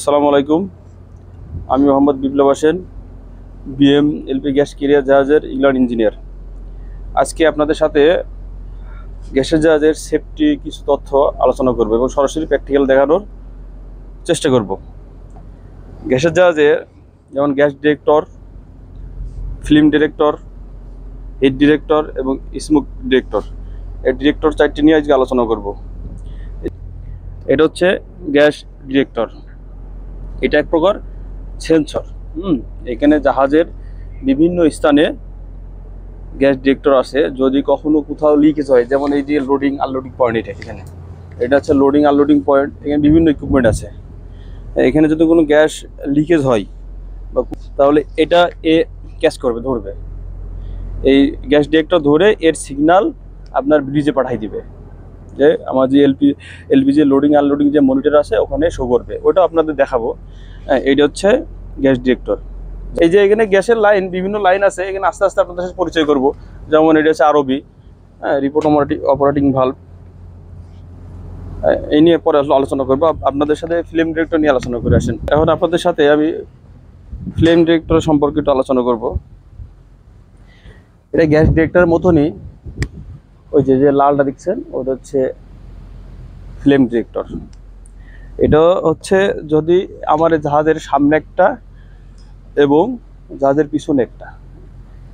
আসসালামু আলাইকুম। আমি Mohammad Biplob Hossain, BM LP gas carrier জাহাজের ইংল্যান্ড ইঞ্জিনিয়ার। আজকে আপনাদের সাথে গ্যাসের জাহাজের সেফটি কিছু তথ্য আলোচনা করব এবং সরাসরি প্র্যাকটিক্যাল দেখানোর চেষ্টা করব। গ্যাসের জাহাজে যেমন gas detector, flame detector, heat detector এবং স্মোক ডিরেক্টর, এই ডিরেক্টর চারটি নিয়ে আজকে আলোচনা করব। এটা হচ্ছে গ্যাস ডিরেক্টর। এটা এক প্রকার সেন্সর। এখানে জাহাজের বিভিন্ন স্থানে গ্যাস ডিরেক্টর আছে। যদি কখনো কোথাও লিকেজ হয়, যেমন এই যে লোডিং আনলোডিং পয়েন্ট, এটা হচ্ছে লোডিং আনলোডিং পয়েন্ট। এখানে বিভিন্ন ইকুইপমেন্ট আছে। এখানে যদি কোনো গ্যাস লিকেজ হয় বা তাহলে এটা ক্যাচ করবে, ধরবে। এই গ্যাস ডিরেক্টর ধরে এর সিগন্যাল আপনার ব্রিজে পাঠাই দিবে, যে আমার যে এলপিজি লোডিং আনলোডিং যে মনিটর আছে ওখানে শো করবে। ওটা আপনাদের দেখাবো। এইটা হচ্ছে গ্যাস ডিরেক্টর। এই যে এখানে গ্যাসের লাইন, বিভিন্ন লাইন আছে। এখানে আস্তে আস্তে আপনাদের সাথে পরিচয় করব। যেমন এটা হচ্ছে আরবি, রিপোর্ট অপারেটিং ভালভ। এই নিয়ে পরে আলোচনা করবো। আপনাদের সাথে ফিল্ম ডিরেক্টর নিয়ে আলোচনা করে আসেন। এখন আপনাদের সাথে আমি ফিল্ম ডিরেক্টর সম্পর্কে একটু আলোচনা করব। এটা গ্যাস ডিরেক্টরের মতনই, ওই যে লালটা দেখছেন ওটা হচ্ছে ফিল্ম ডিরেক্টর। এটা হচ্ছে যদি আমার জাহাজের সামনে একটা এবং জাহাজের পিছনে একটা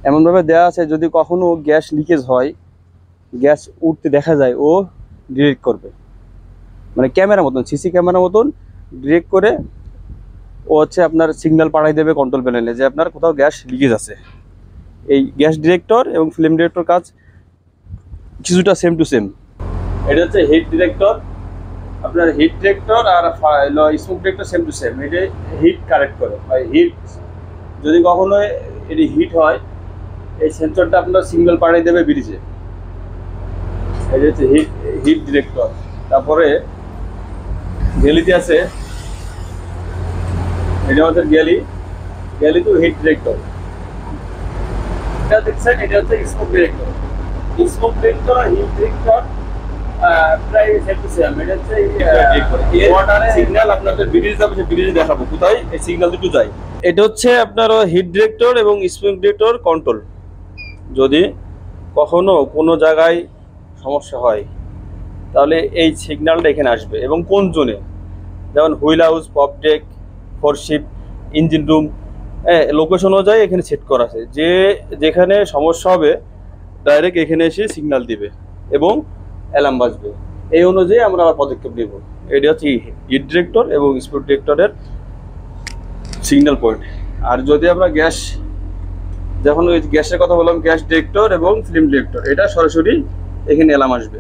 এমনভাবে দেওয়া আছে, যদি কখনো গ্যাস লিকেজ হয়, গ্যাস উঠতে দেখা যায়, ও ডিরেক্ট করবে। মানে ক্যামেরা মতন, সিসি ক্যামেরা মতন ডিরেক্ট করে ও হচ্ছে আপনার সিগন্যাল পাঠাই দেবে কন্ট্রোল প্যানেলে যে আপনার কোথাও গ্যাস লিকেজ আছে। এই গ্যাস ডিরেক্টর এবং ফিল্ম ডিরেক্টর কাজ কিছুটা সেম টু সেম। এটা হচ্ছে হিট ডিরেক্টর। আপনার হিট ডিরেক্টর আর smoke detector same to same. এটা হিট কারেক্ট করে, হিট যদি কখনো এটি হিট হয়, এই সেন্সরটা আপনার সিগন্যাল পাঠিয়ে দেবে ব্রিজে। এটা হচ্ছে হিট ডিরেক্টর। তারপরে গ্যালিতে আছে, এটা হচ্ছে গ্যালি তো হিট ডিরেক্টর। এটা দেখছেন, এটা হচ্ছে স্মোক ডিরেক্টর। স্মোক ডিরেক্টর আর হিট ডিরেক্টর প্রায় সেম টু সেম। এটা হচ্ছে সিগন্যাল আপনাদের ব্রিজে যাবে, সেই ব্রিজে দেখাবো কোথায় এই সিগন্যাল দুটো যায়। এটা হচ্ছে আপনার হিট ডিরেক্টর এবং স্মোক ডিরেক্টর কন্ট্রোল। যদি কখনো কোনো জায়গায় সমস্যা হয় তাহলে এই সিগন্যালটা এখানে আসবে এবং কোন জোনে, যেমন wheel house, poop deck, foreship, engine room, location অনুযায়ী এখানে সেট করা আছে। যেখানে সমস্যা হবে ডাইরেক্ট এখানে এসে সিগন্যাল দিবে এবং অ্যালার্ম বাজবে। এই অনুযায়ী আমরা আবার পদক্ষেপ নেব। এটা হচ্ছে হিট ডিরেক্টর এবং স্মোক ডিরেক্টরের সিগন্যাল পয়েন্ট। আর যদি আমরা যখন ওই গ্যাসের কথা বললাম, গ্যাস ডিরেক্টর এবং ফিল্ম ডিরেক্টর, এটা সরাসরি এখানে অ্যালার্ম আসবে।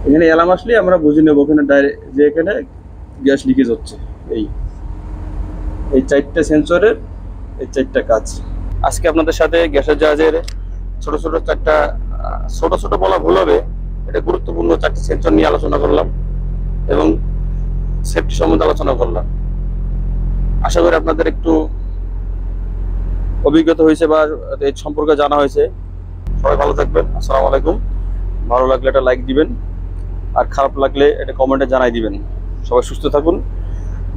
এখানে অ্যালার্ম আসলে আমরা বুঝে নেবো ওখানে ডাইরেক্ট যে এখানে গ্যাস লিকেজ হচ্ছে। এই চারটে সেন্সরের এই চারটা কাজ। আজকে আপনাদের সাথে গ্যাসের জাহাজের ছোট ছোট বলা ভুল হবে, এটা গুরুত্বপূর্ণ চারটি সেন্সর নিয়ে আলোচনা করলাম এবং সেফটি সম্বন্ধে আলোচনা করলাম। আশা করি আপনাদের একটু অভিজ্ঞতা হয়েছে বা এই সম্পর্কে জানা হয়েছে। সবাই ভালো থাকবেন। আসসালামু আলাইকুম। ভালো লাগলে একটা লাইক দিবেন, আর খারাপ লাগলে এটা কমেন্টে জানাই দিবেন। সবাই সুস্থ থাকুন,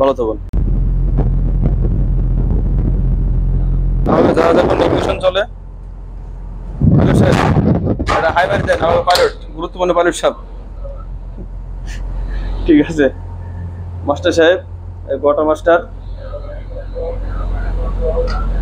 ভালো থাকুন। আমাদের যারা যখন নেভিগেশন চলে, এটা হাইওয়ে দেন, আমাদের পাইলট, গুরুত্বপূর্ণ পাইলট সাহেব। ঠিক আছে, মাস্টার সাহেব, কোয়ার্টার মাস্টার।